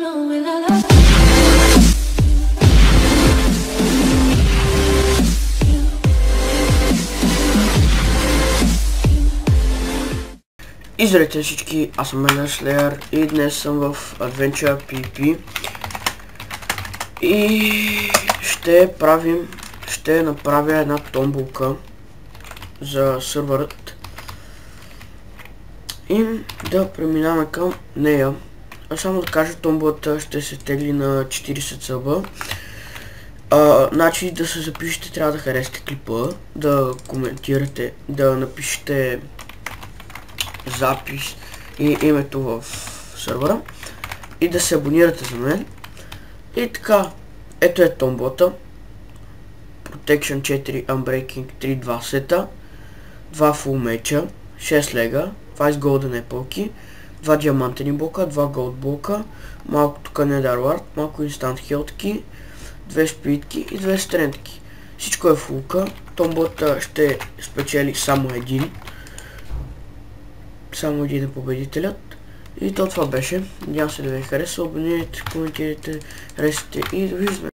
И здравейте всички, аз съм Ender Slayer и днес съм в Adventure PvP и ще направя една томболка за серверът и да преминаваме към нея. А само да кажа, томболата ще се тегли на 40 съба. Значи да се запишете, трябва да харесате клипа, да коментирате, да напишете запис и името в сервера и да се абонирате за мен. И така, ето е томболата. Protection 4, Unbreaking 3, 2 сета, 2 full меча, 6 лега, 20 golden apple, 2 диамантени блока, 2 gold блока, малко тук nether wart, малко instant health, 2 спидки и 2 стрентки. Всичко е фулка. Томболата ще спечели само един е победителят. И то това беше. Надявам се да ви хареса. Абонирайте, коментирайте, харесайте и довиждане.